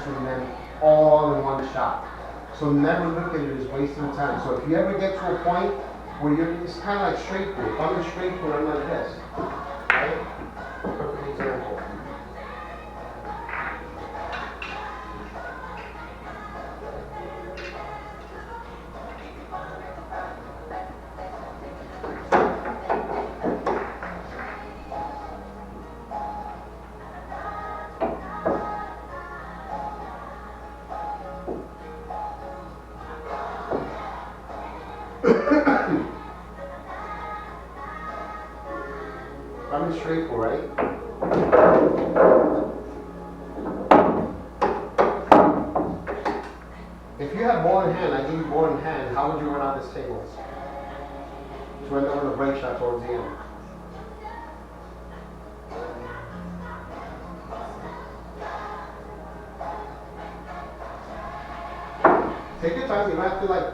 mastering them all in one shot. So never look at it as wasting time. So if you ever get to a point where it's kind of like straight pool. If I'm in straight pool, I'm like this. Right? Perfect example. I'm in straight pool, right? If you have ball in hand, I give you ball in hand, how would you run out this table? To end up with a break shot towards the end. Take your time, you don't have to like.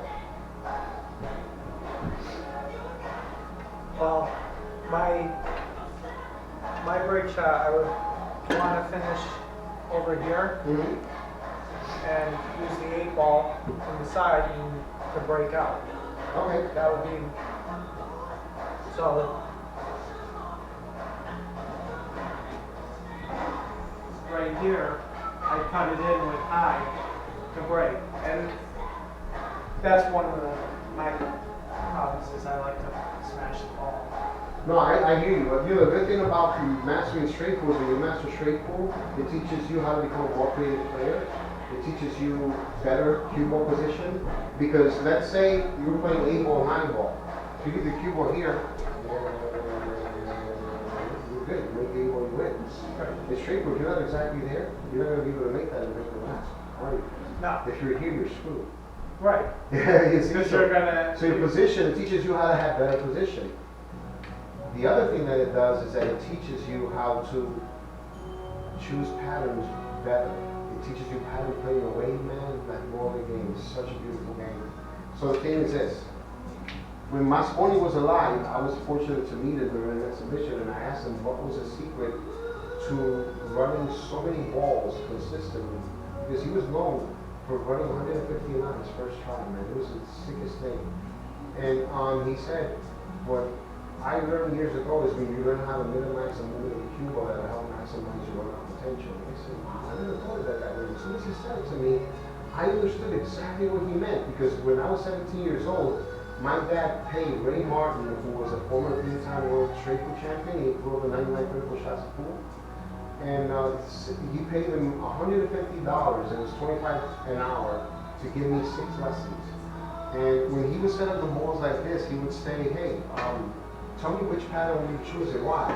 Well, my break shot, I would want to finish over here and use the 8-ball from the side to break out. Okay. That would be solid. Right here, I cut it in with high to break. And that's one of my problems is I like to smash the ball. No, I hear you. But the good thing about mastering straight pool is when you master straight pool, it teaches you how to become a more creative player. It teaches you better cue ball position. Because let's say you were playing 8-ball, 9-ball. If you get the cue ball here, you're good. You make the 8-ball, you win. In straight pool, if you're not exactly there, you're not going to be able to make that and make the last. Right? No. If you're here, you're screwed. Right. You see, Because you're gonna. so your position, it teaches you how to have better position. The other thing that it does is that it teaches you how to choose patterns better. It teaches you pattern playing away, man. That bowling game is such a beautiful game. So the thing is this. When Mosconi was alive, I was fortunate to meet him during an exhibition, and I asked him what was the secret to running so many balls consistently. Because he was known for running 150 on his first try, man. It was the sickest thing. And he said, what I learned years ago is when you learn how to minimize the movement of the cue ball, that'll help maximize your run-out potential. And I said, wow, I never thought of that way. As soon as he said it to me, I understood exactly what he meant. Because when I was 17 years old, my dad paid Ray Martin, who was a former three-time world straight pool champion. He threw over 99 critical shots of pool. And he paid him $150, and it was $25 an hour to give me 6 lessons. And when he would set up the balls like this, he would say, hey, tell me which pattern will you choose and why.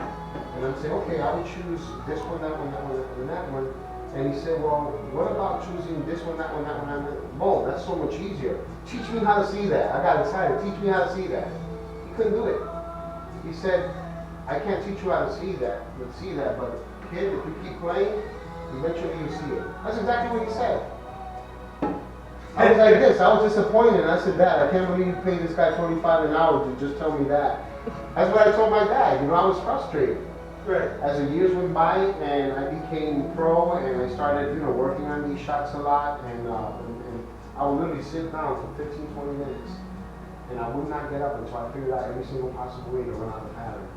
And I'd say, okay, I would choose this one, that one, that one, and that one. And he said, well, what about choosing this one, that one, that one, that one? Boom, that's so much easier. Teach me how to see that. I got excited. Teach me how to see that. He couldn't do it. He said, I can't teach you how to see that, but kid, if you keep playing, eventually you see it. That's exactly what he said. I was like this, I was disappointed. I said, Dad, I can't believe you paid this guy $25 an hour to just tell me that. That's what I told my dad. I was frustrated. Right. As the years went by and I became pro and I started, working on these shots a lot, and I would literally sit down for 15, 20 minutes and I would not get up until I figured out every single possible way to run out the pattern.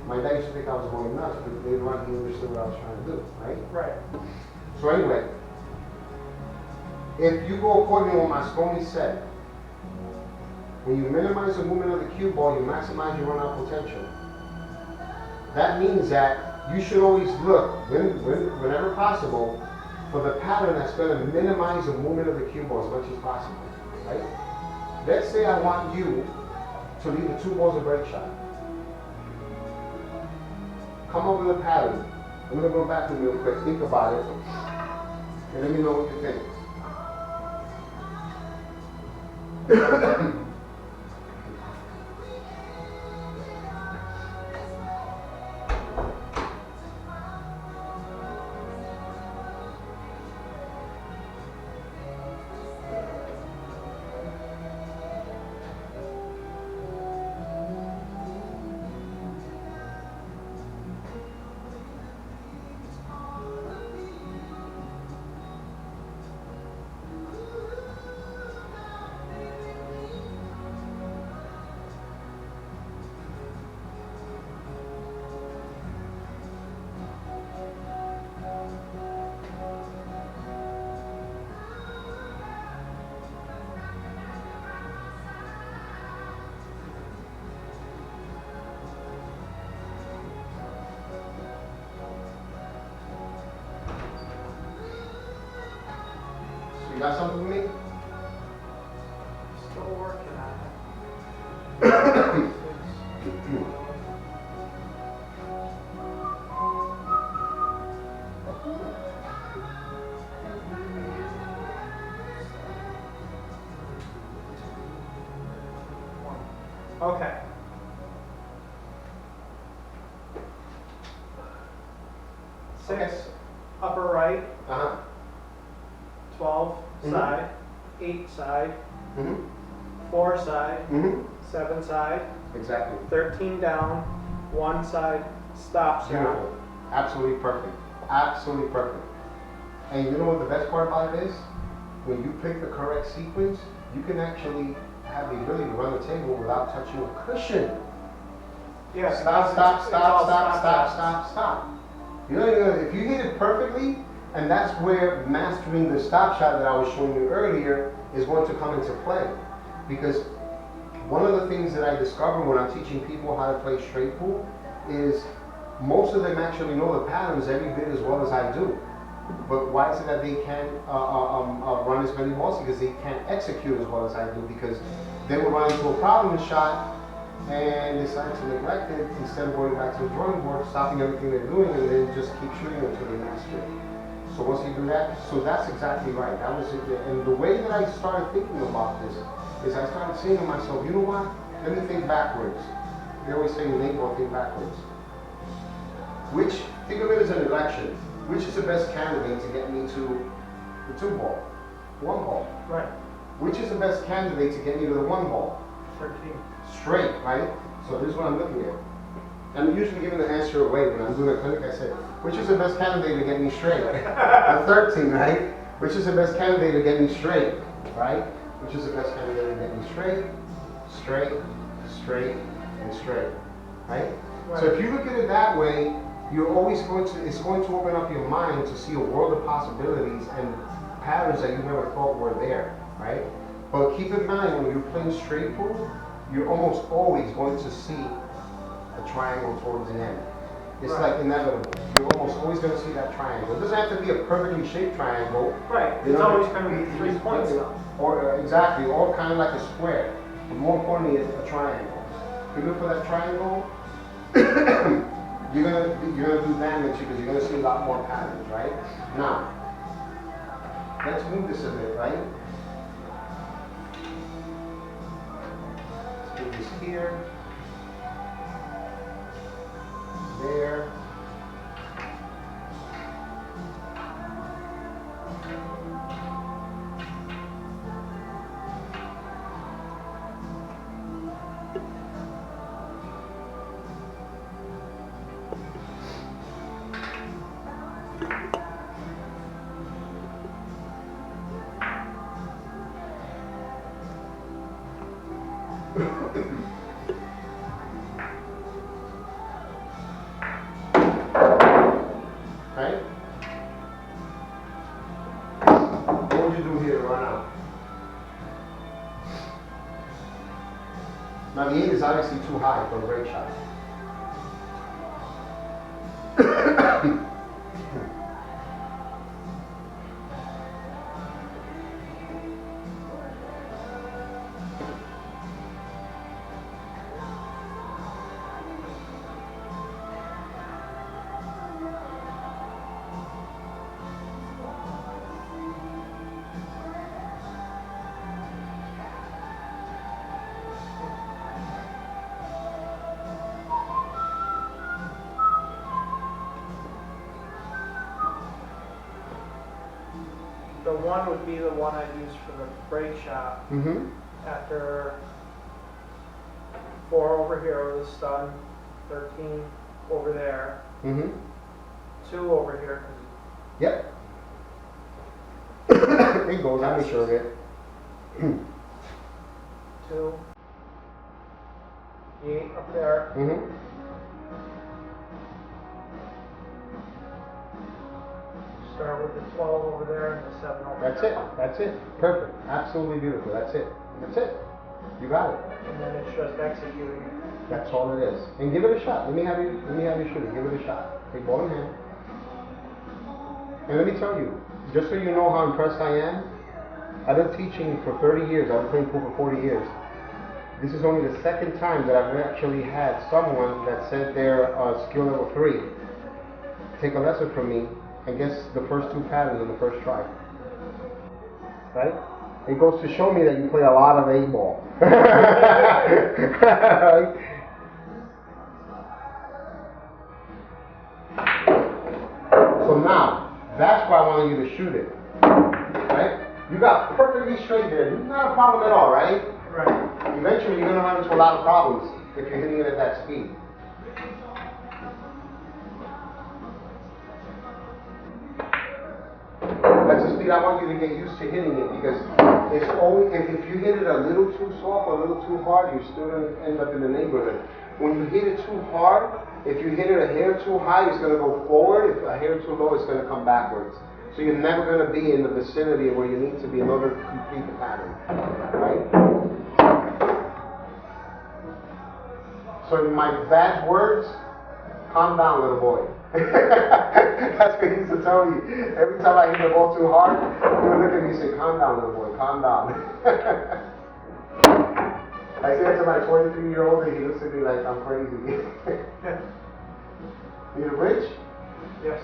My dad used to think I was going nuts, but later on he understood what I was trying to do, right? Right. So anyway, if you go according to what Mosconi said, when you minimize the movement of the cue ball, you maximize your run-out potential. That means that you should always look, whenever possible, for the pattern that's going to minimize the movement of the cue ball as much as possible, right? Let's say I want you to leave the 2 balls a break shot. Come up with a pattern. I'm going to go back to real quick, think about it, and let me know what you think. You got something for me? Still working on it. Okay. Okay. 6 upper right, Uh-huh. 12 Mhm. side, 8 side, Mm-hmm. 4 side, Mm-hmm. 7 side, Exactly. 13 down, 1 side, stop shot. Beautiful. Absolutely perfect. Absolutely perfect. And you know what the best part about it is? When you pick the correct sequence, you can actually have the ability to run the table without touching a cushion. Yeah, Stop, because stop, it's stop, all stop, stop, shots. stop, stop. You know, if you hit it perfectly, and that's where mastering the stop shot that I was showing you earlier is going to come into play. Because one of the things that I discover when I'm teaching people how to play straight pool is most of them actually know the patterns every bit as well as I do. But why is it that they can't run as many balls? Because they can't execute as well as I do. Because they will run into a problem shot and decide to neglect it instead of going back to the drawing board, stopping everything they're doing, and then just keep shooting until they master it. So once you do that, so that's exactly right. That was it. And the way that I started thinking about this is I started saying to myself, you know what? Let me think backwards. They always say you think or think backwards. Think of it as an election. Which is the best candidate to get me to the 2 ball, 1 ball? Right. Which is the best candidate to get me to the 1 ball? 13. Straight, right? So this is what I'm looking at. I'm usually giving the answer away when I'm doing a clinic. I say, which is the best candidate to get me straight? The 13, right? Which is the best candidate to get me straight, right? Which is the best candidate to get me straight, straight, straight, and straight, right? So if you look at it that way, you're always it's going to open up your mind to see a world of possibilities and patterns that you never thought were there, right? But keep in mind, when you're playing straight pool, you're almost always going to see a triangle towards the end. It's like inevitable. You're almost always going to see that triangle. It doesn't have to be a perfectly shaped triangle. Right. It's always going to be 3 points though. Or exactly, or kind of like a square. But more importantly, a triangle. If you look for that triangle, you're gonna do damage because you're gonna see a lot more patterns, right? Now, let's move this a bit, right? Let's move this here, there. Right? What would you do here to run out? Now the 8 is obviously too high for a break shot. The 1 would be the one I'd use for the break shot. Mm-hmm. After 4 over here with a stun, 13 over there, Mm-hmm. 2 over here. Yep. It goes, I make sure of it. 2, the 8 up there, Mm-hmm. start with the 12 over there and the 7 over That's there. it. That's it. Perfect. Absolutely beautiful. That's it. That's it. You got it. And then it's just executing. That's all it is. And give it a shot. Let me have you shoot it. Give it a shot. Take ball in hand. And let me tell you, just so you know how impressed I am, I've been teaching for 30 years. I've been playing pool for 40 years. This is only the second time that I've actually had someone that said they're skill level 3 take a lesson from me and guess the first 2 patterns in the first try. Right? It goes to show me that you play a lot of 8-ball. Right? So now, that's why I wanted you to shoot it. Right? You got perfectly straight there. Not a problem at all, right? Right. Eventually, you're going to run into a lot of problems if you're hitting it at that speed. That's the speed I want you to get used to hitting it, because it's only if you hit it a little too soft or a little too hard, you're still going to end up in the neighborhood. When you hit it too hard, if you hit it a hair too high, it's going to go forward. If a hair too low, it's going to come backwards. So you're never going to be in the vicinity of where you need to be in order to complete the pattern. Right? So in my bad words, calm down, little boy. That's what he used to tell me. Every time I hit the ball too hard, he would look at me and say, calm down, little boy, calm down. I say that to my 23-year-old and he looks at me like I'm crazy. Need a bridge? Yes.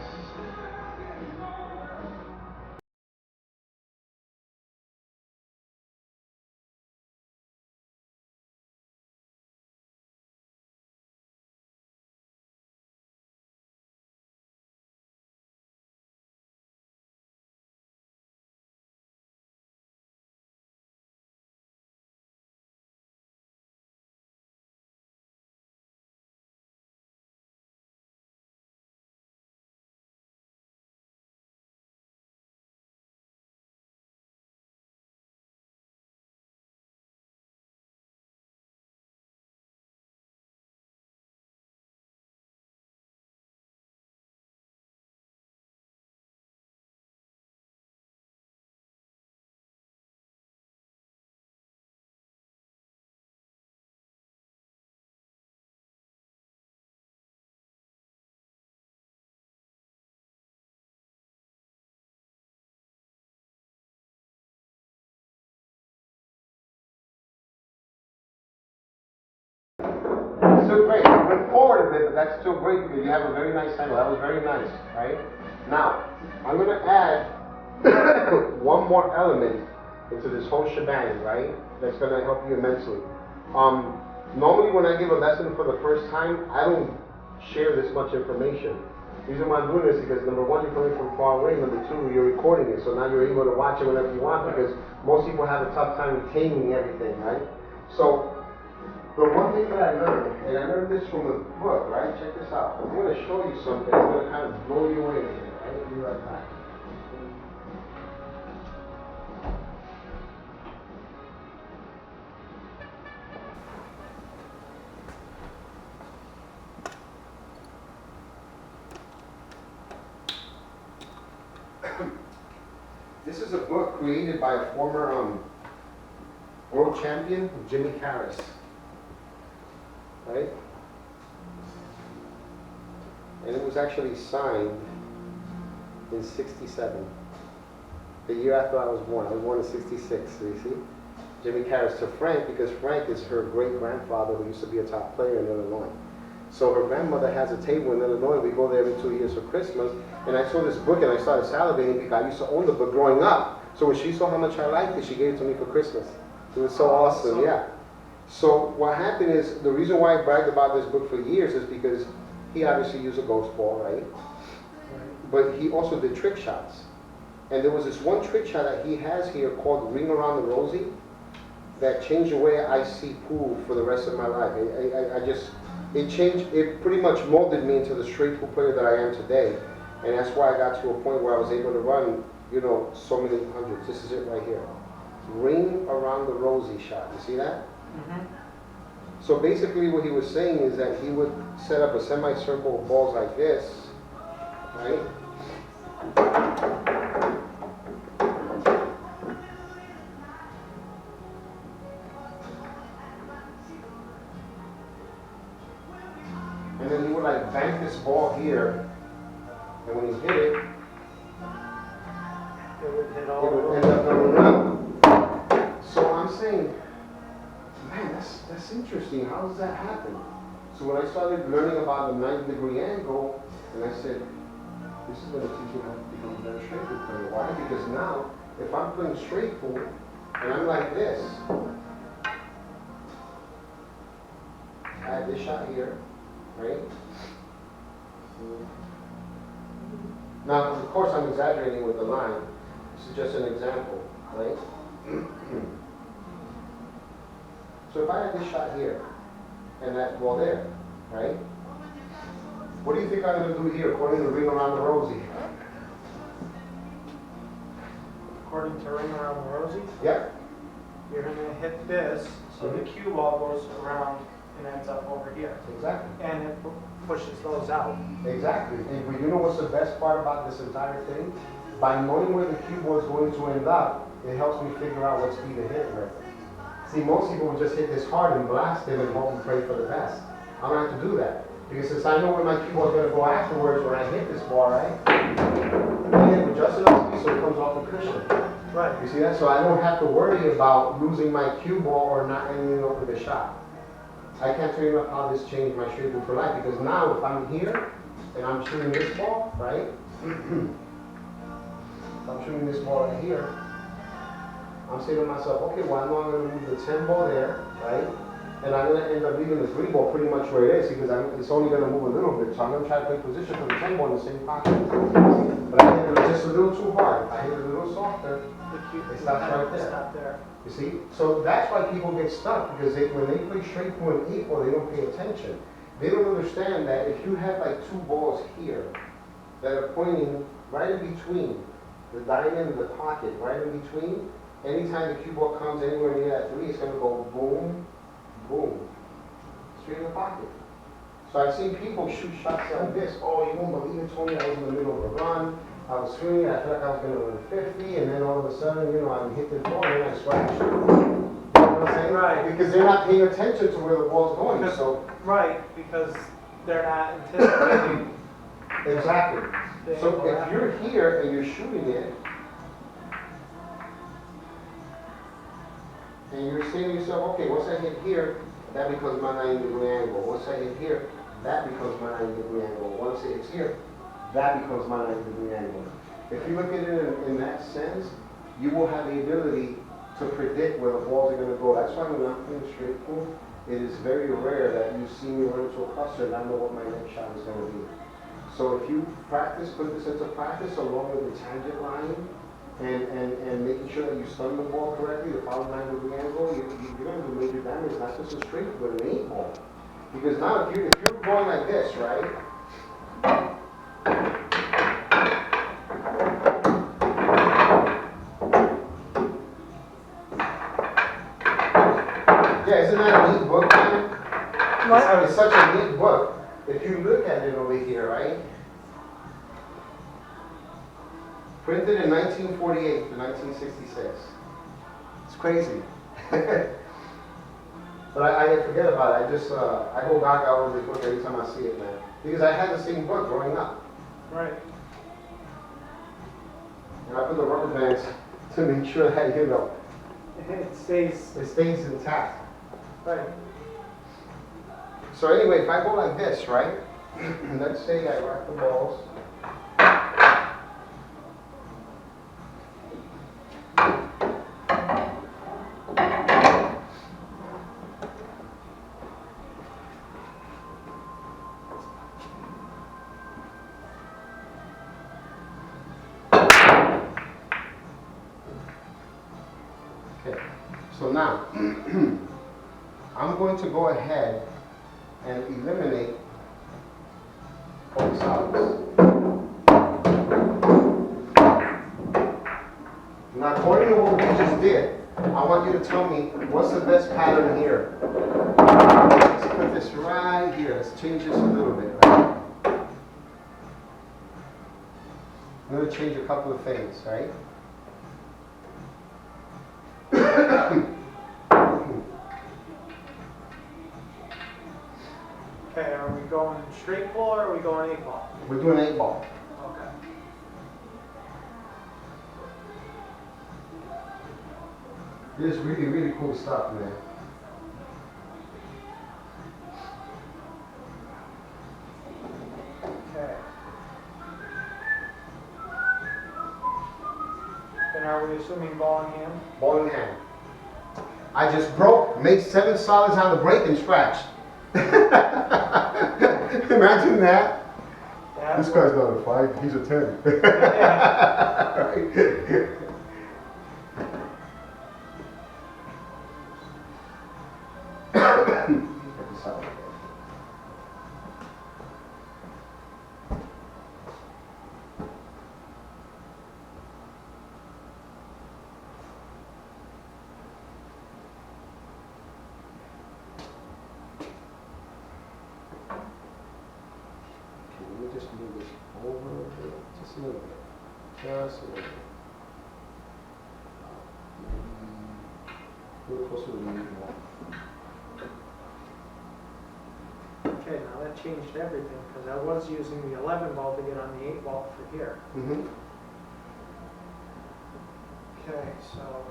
Still great. You went forward a bit, but that's still great because you have a very nice angle. That was very nice, right? Now, I'm going to add one more element into this whole shebang, right? That's going to help you immensely. Normally when I give a lesson for the first time, I don't share this much information. The reason why I'm doing this is because number one, you're coming from far away. Number two, you're recording it, so now you're able to watch it whenever you want, because most people have a tough time retaining everything, right? So, the one thing that I learned, and I learned this from a book, right? Check this out. I'm going to show you something that's going to kind of blow you away with it, right? Be right back. This is a book created by a former world champion, Jimmy Harris. Right? And it was actually signed in '67, the year after I was born. I was born in '66, so you see? Jimmy Harris to Frank, because Frank is her great-grandfather who used to be a top player in Illinois. So her grandmother has a table in Illinois. We go there every 2 years for Christmas. And I saw this book and I started salivating because I used to own the book growing up. So when she saw how much I liked it, she gave it to me for Christmas. It was so awesome, yeah. So what happened is, the reason why I bragged about this book for years is because he obviously used a ghost ball, right? But he also did trick shots. And there was this one trick shot that he has here called Ring Around the Rosie that changed the way I see pool for the rest of my life. It pretty much molded me into the straight pool player that I am today. And that's why I got to a point where I was able to run, you know, so many hundreds. This is it right here. Ring Around the Rosie shot. You see that? Mm-hmm. So basically what he was saying is that he would set up a semicircle of balls like this, right? And then he would like bank this ball here, and when he hit it, It would hit all it would the end up going around. saying, man, that's interesting. How does that happen? So when I started learning about the 90-degree angle, and I said, this is going to teach you how to become a better straight pool player. Why? Because now, if I'm playing straight pool, and I'm like this, I have this shot here, right? Now, of course, I'm exaggerating with the line. This is just an example, right? So if I have this shot here, and that ball there, right? What do you think I'm going to do here, according to Ring Around the Rosie? According to Ring Around the Rosie, Yep. you're going to hit this, so the cue ball goes around and ends up over here. Exactly. And it pushes those out. Exactly. And you know what's the best part about this entire thing? By knowing where the cue ball is going to end up, it helps me figure out what speed to hit it with. See, most people will just hit this hard and blast it and hope and pray for the best. I don't have to do that. Because since I know where my cue ball is going to go afterwards when I hit this ball, right? I hit adjust enough speed so it comes off the cushion. Right. You see that? So I don't have to worry about losing my cue ball or not ending up with a shot. I can't tell you enough how this changed my straight pool for life, because now if I'm here and I'm shooting this ball, right? If I'm shooting this ball right here, I'm saying to myself, okay, well, I know I'm going to move the 10 ball there, right? And I'm going to end up leaving the 3 ball pretty much where it is, because it's only going to move a little bit. So I'm going to try to play position for the 10 ball in the same pocket. But I hit it just a little too hard. I hit it a little softer. It stops right there. Stop there. You see? So that's why people get stuck, because when they play straight pool and 8 ball, they don't pay attention. They don't understand that if you have like 2 balls here that are pointing right in between the diamond and the pocket, right in between, anytime the cue ball comes anywhere near that 3, it's going to go boom, boom, straight in the pocket. So I've seen people shoot shots like this. Oh, you won't believe it, Tony, I was in the middle of a run. I was swinging, I felt like I was going to win 50, and then all of a sudden, you know, I hit the ball and I scratched. You know what I'm saying? Right. Because they're not paying attention to where the ball's going. So Right, because they're not anticipating. exactly. the So angle if after. you're here and you're shooting it, and you're saying to yourself, okay, once I hit here, that becomes my 90-degree angle. Once I hit here, that becomes my 90-degree angle. Once it hits here, that becomes my 90-degree angle. If you look at it in that sense, you will have the ability to predict where the balls are going to go. That's why when I'm playing straight pool, it is very rare that you see me run into a cluster and I know what my next shot is going to be. So if you practice, put this into practice along with the tangent line and making sure that you stun the ball correctly, the foul 90-degree angle, you're going to do major damage, not just a straight, but an 8 ball. Because now if you're going like this, right? Yeah, isn't that a neat book, man? It's such a neat book. If you look at it over here, right? Printed in 1948 to 1966. It's crazy. But I forget about it. I go gaga over this book every time I see it, man. Because I had the same book growing up. Right. And I put the rubber bands to make sure that, you know, It stays. it stays intact. Right. So anyway, if I go like this, right? Let's say I rack the balls. Okay, so now I'm going to go ahead and eliminate all the solids. Now, according to what we just did, I want you to tell me what's the best pattern here. Let's put this right here. Let's change this a little bit. Right? I'm going to change a couple of things, right? Okay, are we going straight ball or are we going 8 ball? We're doing 8 ball. Okay. It's really, really cool stuff, man. Okay. And are we assuming ball in hand? Ball in hand. I just broke, made 7 solids on the break and scratched. Imagine that. Yeah. This guy's not a 5, he's a 10. Right? Let me just move this over a bit, just a little bit. Just a little bit. Maybe a little closer to the wall. Okay, now that changed everything, because I was using the 11 ball to get on the 8 ball for here. Mm-hmm. Okay, so.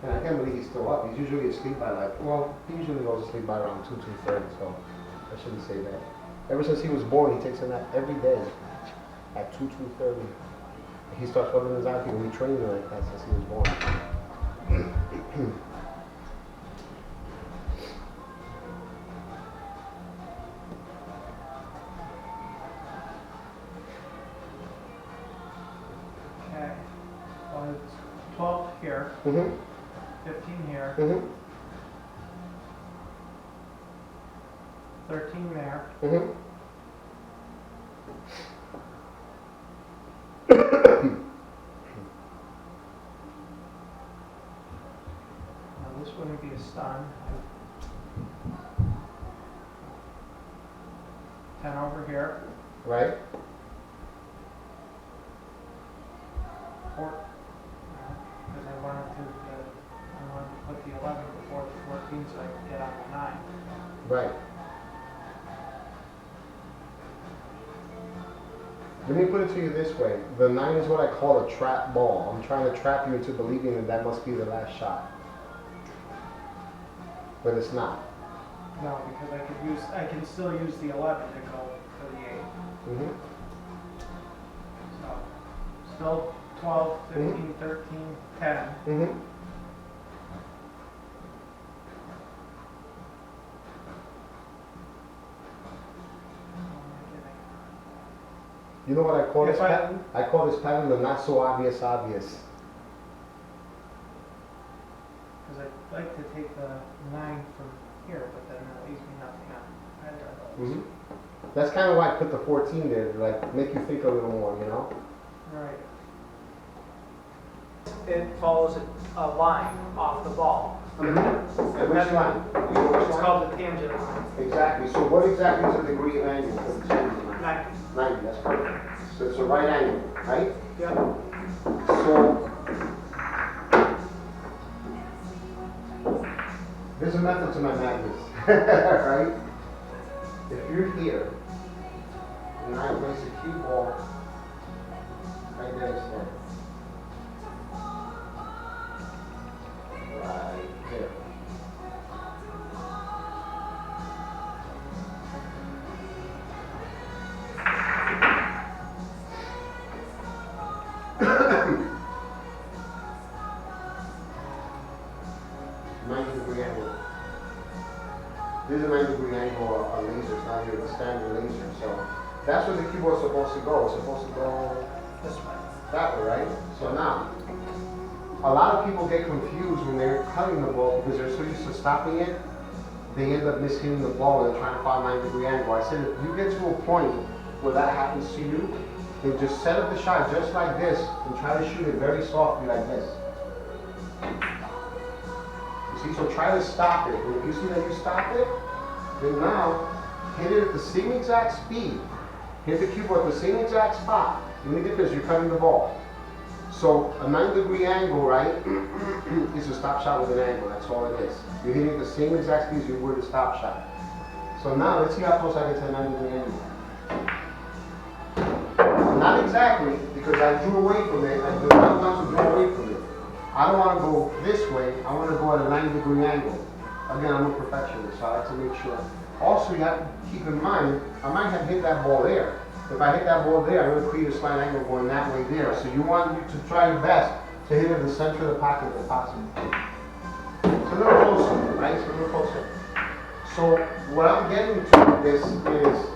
And I can't believe he's still up. He's usually asleep by well, he usually goes to sleep by around 2, 2:30, so I shouldn't say that. Ever since he was born, he takes a nap every day at 2, 2:30. He starts rubbing his eyes, and we train him like that since he was born. Okay, well, it's 12 here, Mm-hmm. 15 here, Mm-hmm. 13 there, Mm-hmm. now this wouldn't be a stun. 10 over here, Right? 4, because I wanted to put the 11 before the 14 so I could get on the 9. Right. Let me put it to you this way. The 9 is what I call a trap ball. I'm trying to trap you into believing that that must be the last shot. But it's not. No, because I can still use the 11 to go for the 8. Mm-hmm. So, still 12, 15, 13, 10. Mm-hmm. You know what I call this pattern? I call this pattern the not so obvious obvious. Because I'd like to take the 9 from here, but then that leaves me nothing on either of those. Mm-hmm. That's kind of why I put the 14 there, to like make you think a little more, you know? Right. It follows a line off the ball. Mm-hmm. And which line? You know which It's line? called the tangent line. Exactly. So what exactly is a degree of angle for the tangent line? 90. 90, that's perfect. So it's a right angle, right? Yep. So there's a method to my madness, right? If you're here, and I place a cue ball right there instead. Right there. This is a 90-degree angle, a laser. It's not here, a standard laser. So that's where the keyboard's supposed to go. It's supposed to go This way. that way, right? So now, a lot of people get confused when they're cutting the ball because they're so used to stopping it, they end up mishitting the ball and they're trying to find a 90-degree angle. I said if you get to a point where that happens to you, then just set up the shot just like this and try to shoot it very softly like this. You see, so try to stop it. And if you see that you stop it, then now hit it at the same exact speed. Hit the keyboard at the same exact spot. When you get this, you're cutting the ball. So a 90-degree angle, right, is a stop shot with an angle. That's all it is. You're hitting at the same exact speed as you would a stop shot. So now let's see how close I get to a 90-degree angle. not exactly, because I drew away from it. I do not want to draw away from it. I don't want to go this way. I want to go at a 90-degree angle. Again, I'm a perfectionist, so I like to make sure. Also, you have to keep in mind, I might have hit that ball there. If I hit that ball there, I'm going to create a slight angle going that way there. So you want to try your best to hit it in the center of the pocket if possible. It's a little closer, right? It's a little closer. So what I'm getting to with this is,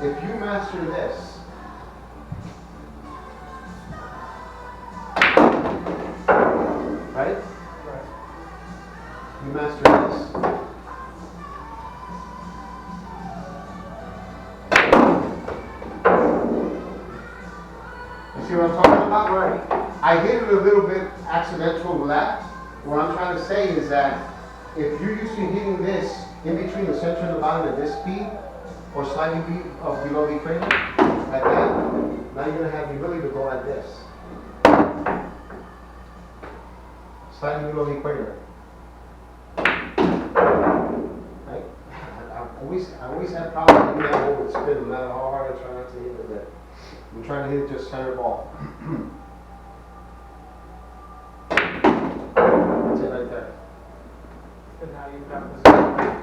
if you master this, right? Right. You master this. You see what I'm talking about? Right. I hit it a little bit accidental left. What I'm trying to say is that if you're used to hitting this in between the center and the bottom at this speed, or slightly below the equator, like that, now you're going to have the ability to go like this. Slightly below the equator. Right? I always have problems hitting that ball with spin, no matter how hard I try not to hit it there. I'm trying to hit it just center ball. That's it right there. And now you've got this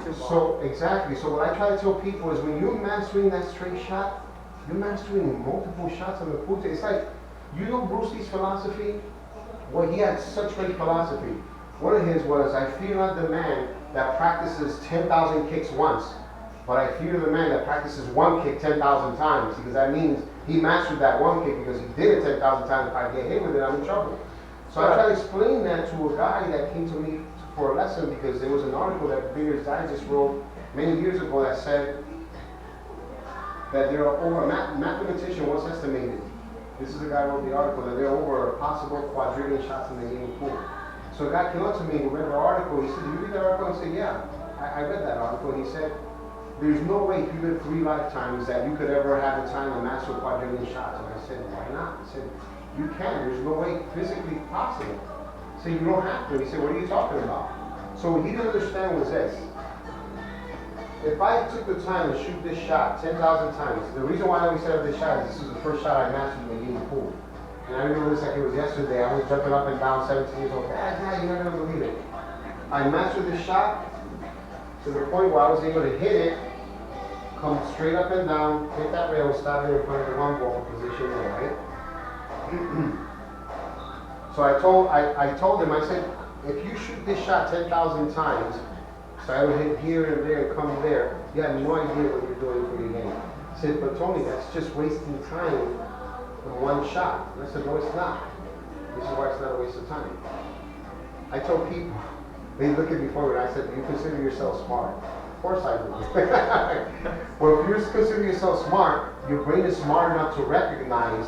2 ball. So, exactly. So what I try to tell people is when you're mastering that straight shot, you're mastering multiple shots on the pool table. It's like, you know Bruce Lee's philosophy? Well, he had such great philosophy. One of his was, I fear not the man that practices 10,000 kicks once, but I fear the man that practices one kick 10,000 times, because that means he mastered that one kick because he did it 10,000 times. If I get hit with it, I'm in trouble. So I try to explain that to a guy that came to me for a lesson, because there was an article that Billiards Digest wrote many years ago that said that there are over, a mathematician once estimated, this is the guy who wrote the article, that there are over a possible quadrillion shots in the game pool. So a guy came up to me and read the article. He said, "Did you read that article?" I said, "Yeah, I read that article." And he said, "There's no way if you live 3 lifetimes that you could ever have the time to master a quadrillion shots." And I said, "Why not?" He said, "You can. There's no way physically possible." I said, "You don't have to." He said, "What are you talking about?" So what he didn't understand was this. If I took the time to shoot this shot 10,000 times, the reason why I always set up this shot is this was the first shot I mastered in the game pool. And I remember this like it was yesterday. I was jumping up and down, 17 years old. Dad, you're not going to believe it. I mastered this shot to the point where I was able to hit it, come straight up and down, hit that rail, stop it in front of the 1 ball position there, right? So I told him, I said, if you shoot this shot 10,000 times, so I would hit here and there and come there, you have no idea what you're doing for your game. I said, but Tony, that's just wasting time in one shot. And I said, no, it's not. This is why it's not a waste of time. I told people, they look at me forward, and I said, do you consider yourself smart? Of course I do. Well, if you consider yourself smart, your brain is smart enough to recognize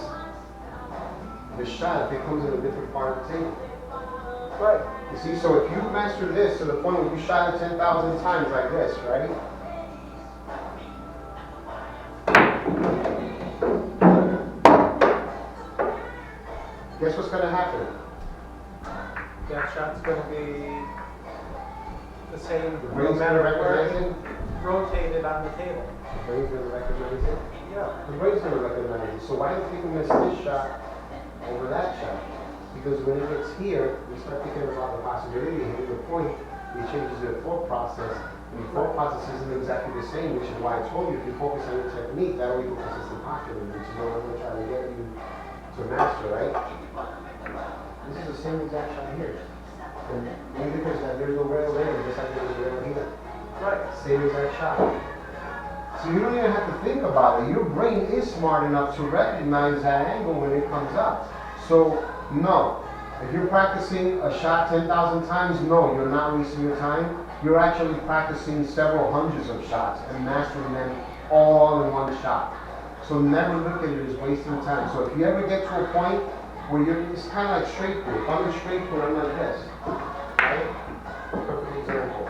the shot if it comes in a different part of the table. Right. You see, so if you master this to the point where you shot it 10,000 times like this, right? Guess what's going to happen? That shot's going to be the same, The no brain's going to matter where recognize it. it's rotated on the table. The brain's going to recognize it. Yeah. The brain's going to recognize it. So why do people miss this shot over that shot? Because when it gets here, we start thinking about the possibility of hitting the point. It changes their thought process. And the thought process isn't exactly the same, which is why I told you, if you focus on your technique, that way you can consistent posture, which is what I'm going to try to get you to master, right? This is the same exact shot here. And the only difference is that there's no rail there, just like there's a rail here. Right. Same exact shot. So you don't even have to think about it. Your brain is smart enough to recognize that angle when it comes up. So, no. If you're practicing a shot 10,000 times, no, you're not wasting your time. You're actually practicing several hundreds of shots and mastering them all in one shot. So never look at it as wasting time. So if you ever get to a point where you're, it's kind of like straight pool. If I'm in straight pool, I'm like this. Right? Perfect example.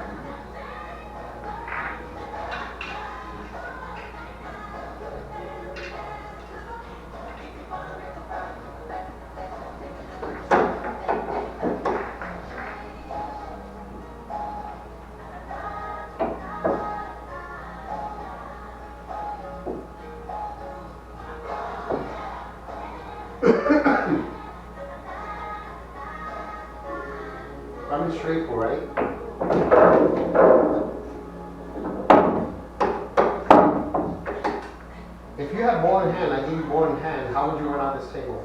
straight pull, right? If you had ball in hand, I give you ball in hand, how would you run out this table?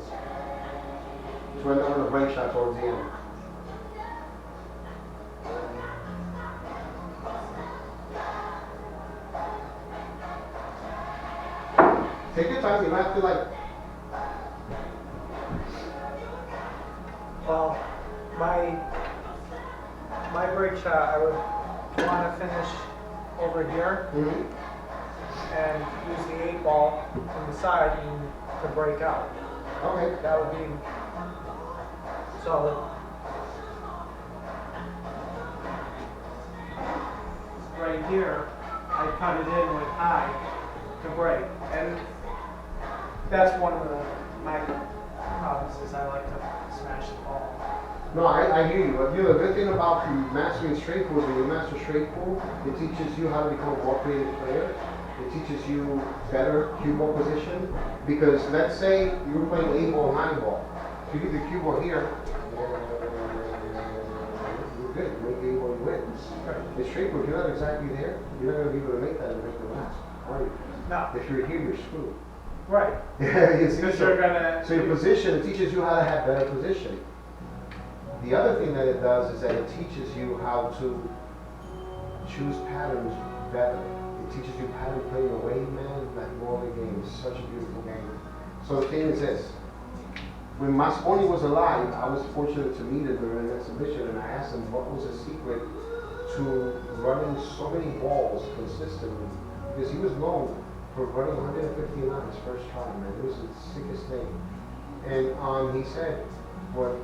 To end up with a break shot towards the end. Take your time, you don't have to like. Well, my break shot, I would want to finish over here and use the 8-ball from the side and to break out. Okay. That would be solid. Right here, I cut it in with high to break, and that's one of my problems is I like to smash the ball. No, I hear you. But you know, the good thing about mastering straight pool is when you master straight pool, it teaches you how to become a more creative player. It teaches you better cue ball position. Because let's say you're playing 8-ball, 9-ball. If you get the cue ball here, you're good. You make the 8-ball, you win. Right. The straight pool, if you're not exactly there, you're not going to be able to make that and make the last, are you? No. If you're here, you're screwed. Right. You see, Because you're gonna. so your position, it teaches you how to have better position. The other thing that it does is that it teaches you how to choose patterns better. It teaches you pattern playing away, man. That Morley game is such a beautiful game. So the thing is this. When Mosconi was alive, I was fortunate to meet him during an exhibition, and I asked him what was the secret to running so many balls consistently. Because he was known for running 150 lines first try, man. It was the sickest thing. And he said, what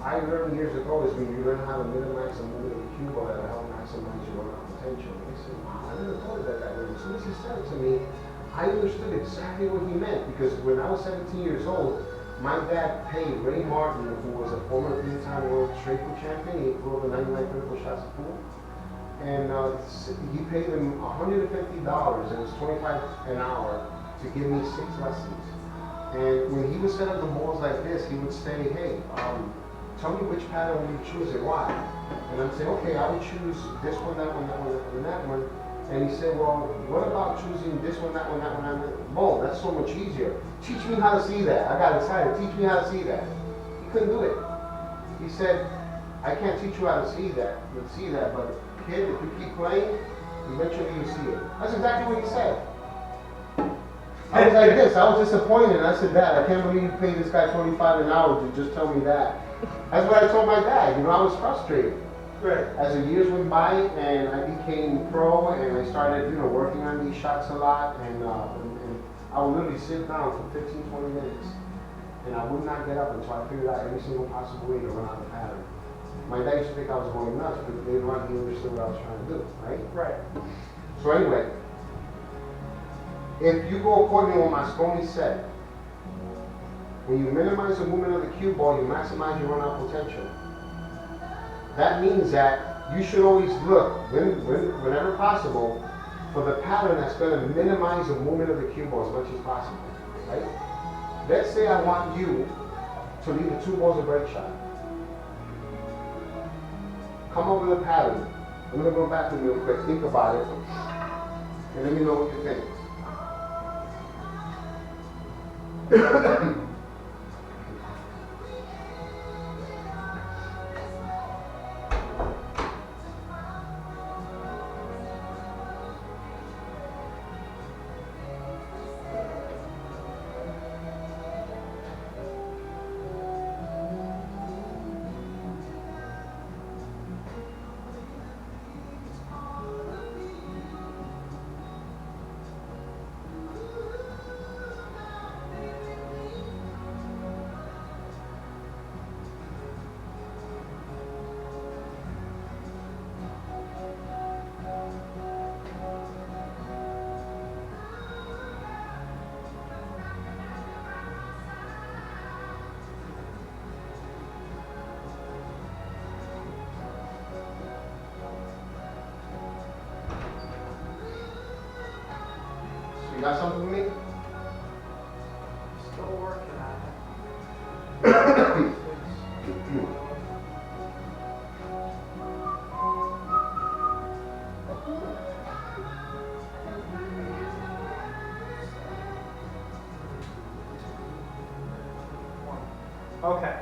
I learned years ago is when you learn how to minimize the movement of the cue ball, that'll help maximize your run-out potential. And I said, wow, I never thought of that that way. As soon as he said it to me, I understood exactly what he meant. Because when I was 17 years old, my dad paid Ray Martin, who was a former three-time world straight pool champion. He threw over 99 critical shots of pool. And he paid him $150, and it was $25 an hour to give me 6 lessons. And when he would set up the balls like this, he would say, hey, tell me which pattern you choose and why. And I'd say, okay, I would choose this one, that one, that one, and that one. And he said, well, what about choosing this one, that one, that one, that one? Boom, that's so much easier. Teach me how to see that. I got excited. Teach me how to see that. He couldn't do it. He said, I can't teach you how to see that, but kid, if you keep playing, eventually you see it. That's exactly what he said. I was like this, I was disappointed. I said, Dad, I can't believe you paid this guy $25 an hour to just tell me that. That's what I told my dad. You know, I was frustrated. Right. As the years went by and I became pro and I started, working on these shots a lot, and I would literally sit down for 15, 20 minutes and I would not get up until I figured out every single possible way to run out the pattern. My dad used to think I was going nuts, but later on he understood what I was trying to do, right? Right. So anyway, if you go according to what Mosconi said, when you minimize the movement of the cue ball, you maximize your run-out potential. That means that you should always look, whenever possible, for the pattern that's going to minimize the movement of the cue ball as much as possible, right? Let's say I want you to leave the 2 balls a break shot. Come up with a pattern. I'm going to go back to real quick, think about it, and let me know what you think. You got something for me? Still working on it. Okay.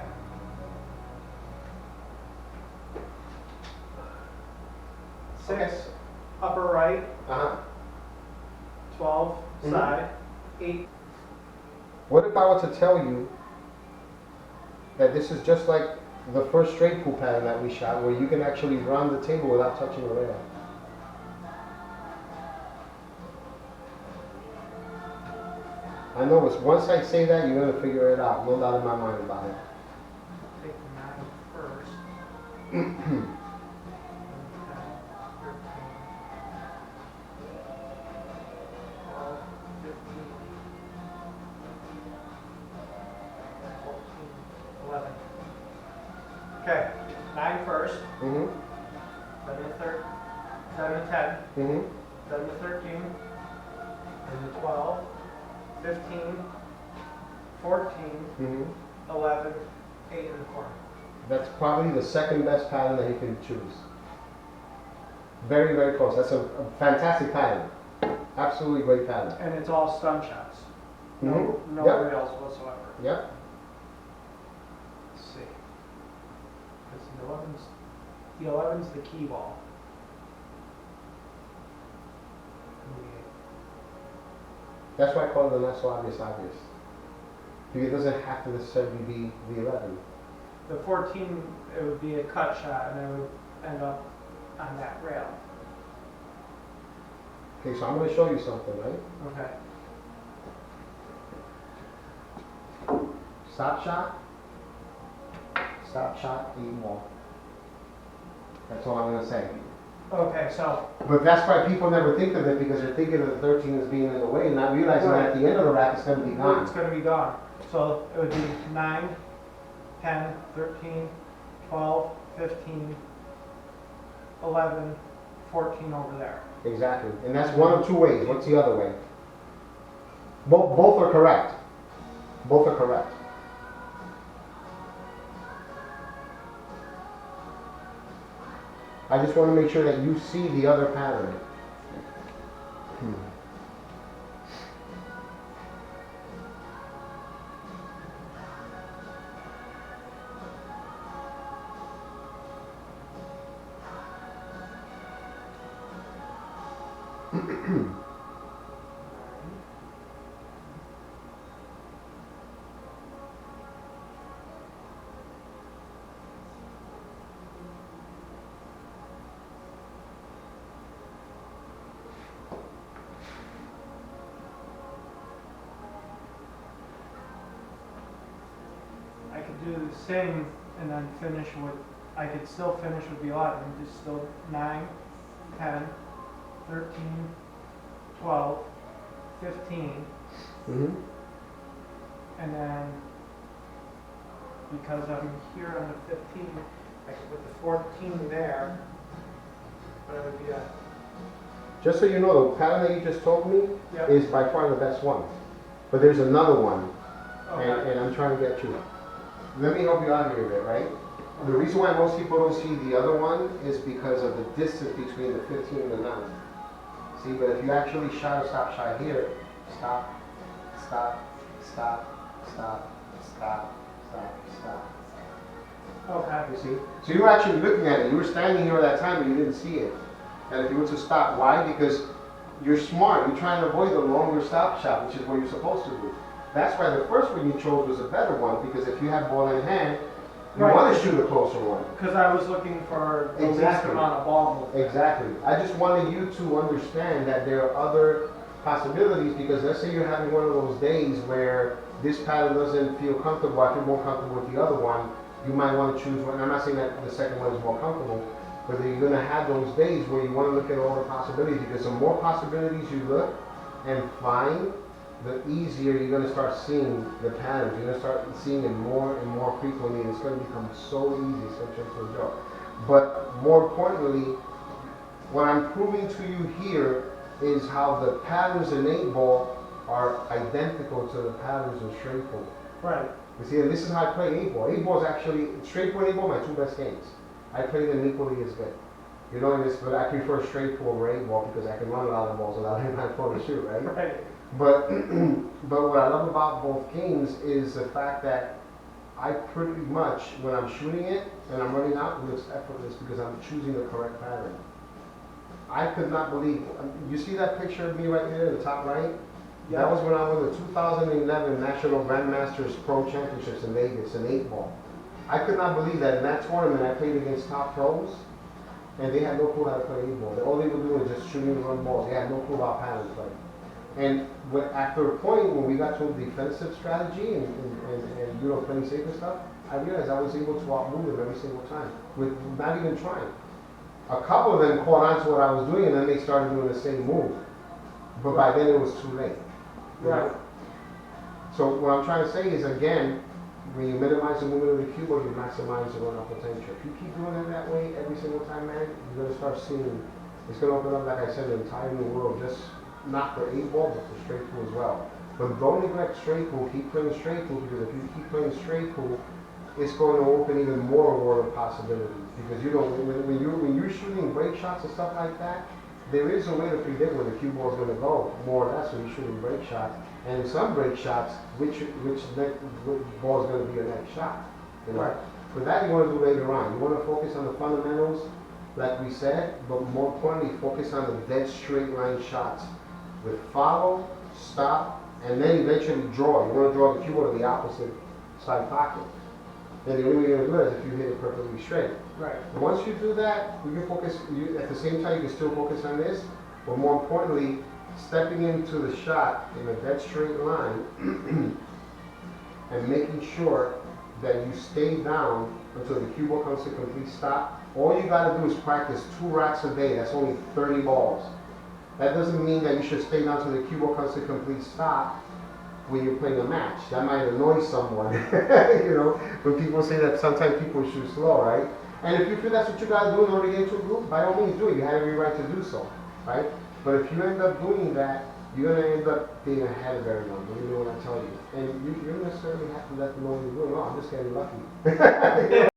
6 Okay. upper right, Uh-huh. 12 Mhm. side, 8. What if I were to tell you that this is just like the first straight pool pattern that we shot, where you can actually run the table without touching the rail? I know it's once I say that, you're gonna figure it out. No doubt in my mind about it. Take the 9 first. 10, 13, 12, 15, 14, 11. Okay, 9 first, Mm-hmm. then the 3rd, then the 10, Mm-hmm. then the 13, then the 12, 15, 14, Mm-hmm. 11, 8 in the corner. That's probably the second best pattern that you can choose. Very, very close. That's a fantastic pattern. Absolutely great pattern. And it's all stun shots. No, Mhm. no Yep. rails whatsoever. Yep. Let's see. Because the 11's the key ball. And That's why I call it the not so obvious obvious. Because it doesn't have to necessarily be the 11. The 14, it would be a cut shot, and it would end up on that rail. Okay, so I'm going to show you something, right? Okay. Stop shot, 8 ball. That's all I'm going to say. Okay, so, But that's why people never think of it, because they're thinking of the 13 as being in the way, and not realizing that at the end of the rack it's going to be it's gone. going to be gone. So it would be 9, 10, 13, 12, 15, 11, 14 over there. Exactly. And that's one of two ways. What's the other way? Both are correct. Both are correct. I just want to make sure that you see the other pattern. I could do the same and then finish with, I could still finish with the 11, just still 9, 10, 13, 12, 15, Mm-hmm. and then because I'm here on the 15, I could put the 14 there, but it would be a, Just so you know, the pattern that you just told me Yep. is by far the best one. But there's another one, okay, and I'm trying to get you. Let me help you out here a bit, right? The reason why most people don't see the other one is because of the distance between the 15 and the 9. See, but if you actually shot a stop shot here, stop, stop, stop, stop, stop, stop, stop. okay, You see? So you were actually looking at it. You were standing here at that time, but you didn't see it. And if you were to stop, why? Because you're smart. You're trying to avoid the longer stop shot, which is what you're supposed to do. That's why the first one you chose was a better one, because if you have ball in hand, you Right. want to shoot a closer one. because I was looking for the least Exactly. amount of ball movement. Exactly. I just wanted you to understand that there are other possibilities, because let's say you're having one of those days where this pattern doesn't feel comfortable, I feel more comfortable with the other one, you might want to choose one. And I'm not saying that the second one is more comfortable, but you're going to have those days where you want to look at all the possibilities, because the more possibilities you look and find, the easier you're going to start seeing the patterns. You're going to start seeing it more and more frequently, and it's going to become so easy, it's going to turn into a joke. But more importantly, what I'm proving to you here is how the patterns in 8-ball are identical to the patterns in straight pool. Right. You see, and this is how I play 8-ball. 8-ball is actually, straight pool and 8-ball are my two best games. I play them equally as good. You know this, but I prefer straight pool over 8-ball because I can run a lot of balls without having my phone to shoot, right? Right. But but what I love about both games is the fact that I pretty much, when I'm shooting it and I'm running out, it looks effortless because I'm choosing the correct pattern. I could not believe, you see that picture of me right there in the top right? Yeah. That was when I won the 2011 National Grandmasters Pro Championships in Vegas, in 8-ball. I could not believe that in that tournament I played against top pros, and they had no clue how to play 8-ball. All they were doing was just shooting and run balls. They had no clue about pattern play. And after a point, when we got to a defensive strategy and you know, playing safe and stuff, I realized I was able to outmove them every single time, with not even trying. A couple of them caught on to what I was doing, and then they started doing the same move. But by then it was too late. You know? Right. So what I'm trying to say is, again, when you minimize the movement of the keyboard, you maximize the run-up potential. If you keep doing it that way every single time, man, you're going to start seeing, it's going to open up, like I said, an entire new world, just not for 8-ball, but for straight pool as well. But don't neglect straight pool, keep playing straight pool, because if you keep playing straight pool, it's going to open even more world of possibilities. Because you know, when you're shooting break shots and stuff like that, there is a way to predict where the cue ball is going to go, more or less, when you're shooting break shots. And in some break shots, which ball is going to be your next shot. You know? Right. For that, you want to do later on. You want to focus on the fundamentals, like we said, but more importantly, focus on the dead straight line shots with follow, stop, and then eventually draw. You want to draw the cue ball to the opposite side pocket. And the only way you're going to do that is if you hit it perfectly straight. Right. And once you do that, you can focus, at the same time you can still focus on this, but more importantly, stepping into the shot in a dead straight line and making sure that you stay down until the cue ball comes to complete stop. All you got to do is practice 2 racks a day. That's only 30 balls. That doesn't mean that you should stay down until the cue ball comes to complete stop when you're playing a match. That might annoy someone, you know, when people say that sometimes people shoot slow, right? And if you feel that's what you got to do in order to get into a group, by all means do it. You have every right to do so, right? But if you end up doing that, you're going to end up being ahead of everyone, believe me when I tell you. And you don't necessarily have to let them know what you're doing. Oh, I'm just getting lucky.